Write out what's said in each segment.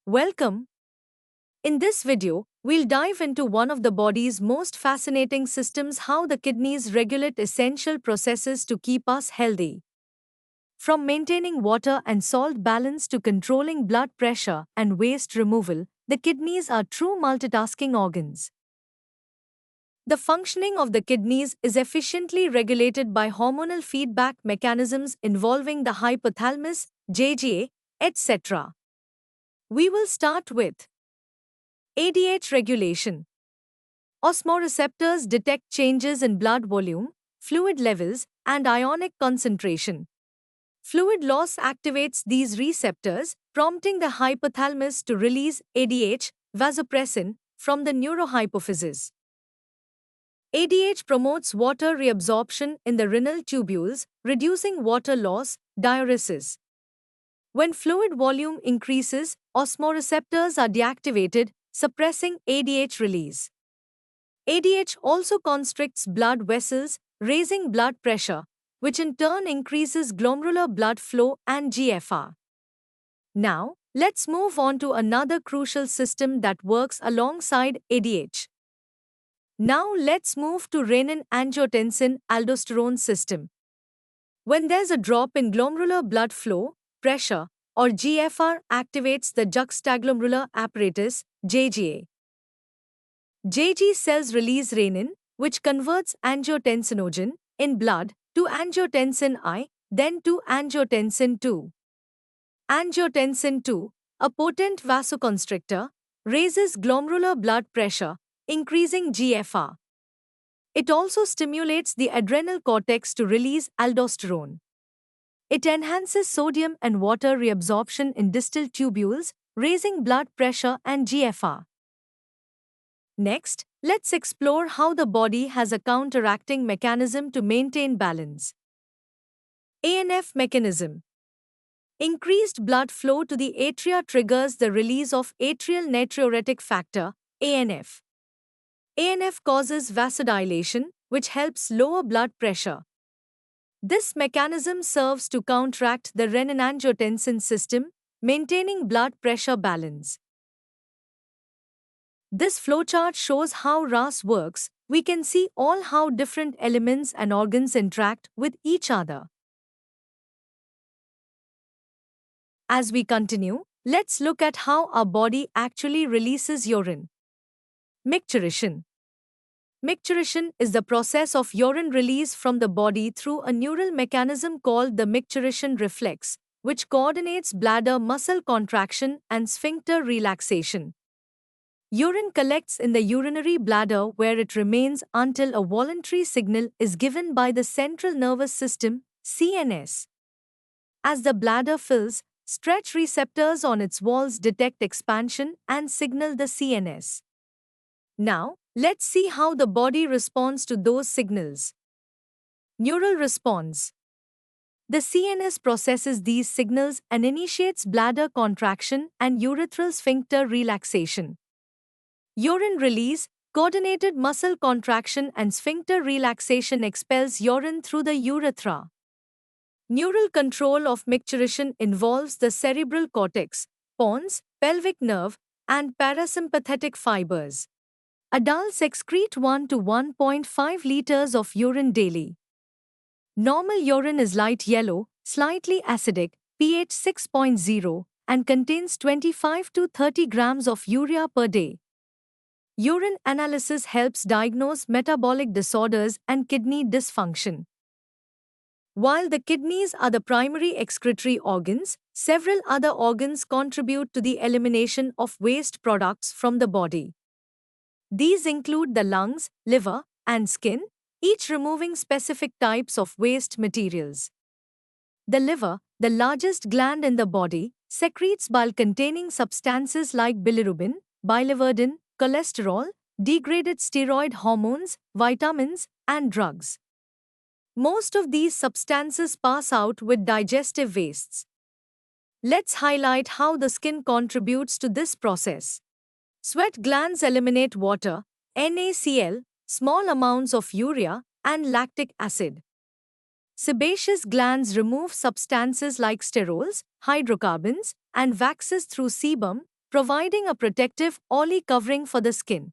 Welcome. In this video, we'll dive into one of the body's most fascinating systems: how the kidneys regulate essential processes to keep us healthy. From maintaining water and salt balance to controlling blood pressure and waste removal, the kidneys are true multitasking organs. The functioning of the kidneys is efficiently regulated by hormonal feedback mechanisms involving the hypothalamus, JGA, etc. We will start with ADH regulation. Osmoreceptors detect changes in blood volume, fluid levels, and ionic concentration. Fluid loss activates these receptors, prompting the hypothalamus to release ADH, vasopressin, from the neurohypophysis. ADH promotes water reabsorption in the renal tubules, reducing water loss, diuresis. When fluid volume increases, osmoreceptors are deactivated, suppressing ADH release. ADH also constricts blood vessels, raising blood pressure, which in turn increases glomerular blood flow and GFR. Now, let's move on to another crucial system that works alongside ADH. Now let's move to renin-angiotensin-aldosterone system. When there's a drop in glomerular blood flow, pressure, or GFR activates the juxtaglomerular apparatus, JGA. JG cells release renin, which converts angiotensinogen in blood to angiotensin I, then to angiotensin II. Angiotensin II, a potent vasoconstrictor, raises glomerular blood pressure, increasing GFR. It also stimulates the adrenal cortex to release aldosterone. It enhances sodium and water reabsorption in distal tubules, raising blood pressure and GFR. Next, let's explore how the body has a counteracting mechanism to maintain balance. ANF mechanism. Increased blood flow to the atria triggers the release of atrial natriuretic factor, ANF. ANF causes vasodilation, which helps lower blood pressure. This mechanism serves to counteract the renin-angiotensin system, maintaining blood pressure balance. This flowchart shows how RAS works. We can see all how different elements and organs interact with each other. As we continue, let's look at how our body actually releases urine. Micturition. Micturition is the process of urine release from the body through a neural mechanism called the micturition reflex, which coordinates bladder muscle contraction and sphincter relaxation. Urine collects in the urinary bladder where it remains until a voluntary signal is given by the central nervous system, CNS. As the bladder fills, stretch receptors on its walls detect expansion and signal the CNS. Now, let's see how the body responds to those signals. Neural response. The CNS processes these signals and initiates bladder contraction and urethral sphincter relaxation. Urine release, coordinated muscle contraction and sphincter relaxation expels urine through the urethra. Neural control of micturition involves the cerebral cortex, pons, pelvic nerve, and parasympathetic fibers. Adults excrete 1 to 1.5 liters of urine daily. Normal urine is light yellow, slightly acidic, pH 6.0, and contains 25 to 30 grams of urea per day. Urine analysis helps diagnose metabolic disorders and kidney dysfunction. While the kidneys are the primary excretory organs, several other organs contribute to the elimination of waste products from the body. These include the lungs, liver, and skin, each removing specific types of waste materials. The liver, the largest gland in the body, secretes bile-containing substances like bilirubin, biliverdin, cholesterol, degraded steroid hormones, vitamins, and drugs. Most of these substances pass out with digestive wastes. Let's highlight how the skin contributes to this process. Sweat glands eliminate water, NaCl, small amounts of urea, and lactic acid. Sebaceous glands remove substances like sterols, hydrocarbons, and waxes through sebum, providing a protective oily covering for the skin.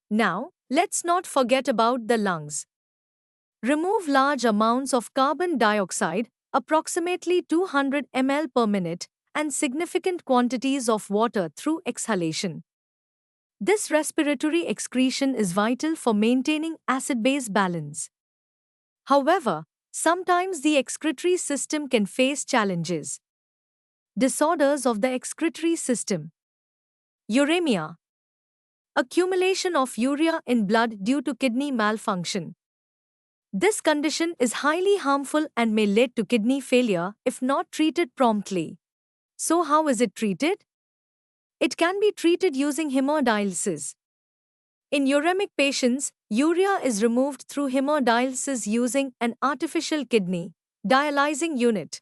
Now, let's not forget about the lungs. Remove large amounts of carbon dioxide, approximately 200 ml per minute, and significant quantities of water through exhalation. This respiratory excretion is vital for maintaining acid-base balance. However, sometimes the excretory system can face challenges. Disorders of the excretory system. Uremia. Accumulation of urea in blood due to kidney malfunction. This condition is highly harmful and may lead to kidney failure if not treated promptly. So, how is it treated? It can be treated using hemodialysis. In uremic patients, urea is removed through hemodialysis using an artificial kidney dialyzing unit.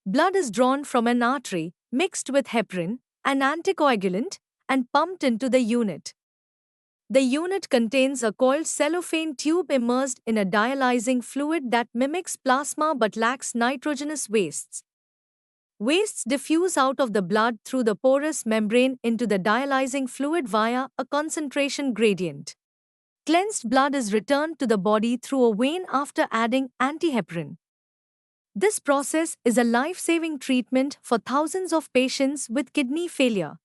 Blood is drawn from an artery, mixed with heparin, an anticoagulant, and pumped into the unit. The unit contains a coiled cellophane tube immersed in a dialyzing fluid that mimics plasma but lacks nitrogenous wastes. Wastes diffuse out of the blood through the porous membrane into the dialyzing fluid via a concentration gradient. Cleansed blood is returned to the body through a vein after adding antiheparin. This process is a life-saving treatment for thousands of patients with kidney failure.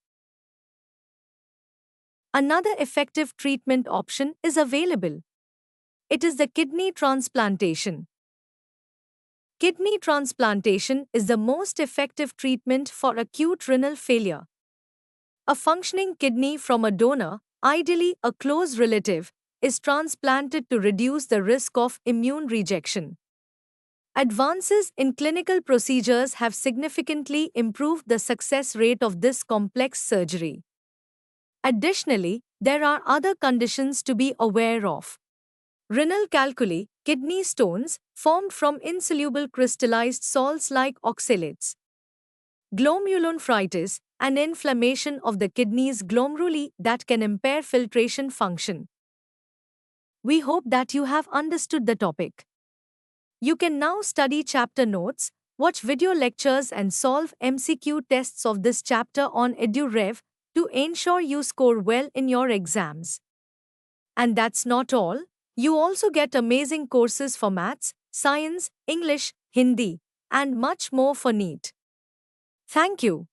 Another effective treatment option is available. It is the kidney transplantation. Kidney transplantation is the most effective treatment for acute renal failure. A functioning kidney from a donor, ideally a close relative, is transplanted to reduce the risk of immune rejection. Advances in clinical procedures have significantly improved the success rate of this complex surgery. Additionally, there are other conditions to be aware of. Renal calculi, kidney stones, formed from insoluble crystallized salts like oxalates. Glomerulonephritis, an inflammation of the kidneys glomeruli that can impair filtration function. We hope that you have understood the topic. You can now study chapter notes, watch video lectures and solve MCQ tests of this chapter on EduRev to ensure you score well in your exams. And that's not all. You also get amazing courses for maths, science, English, Hindi, and much more for NEET. Thank you.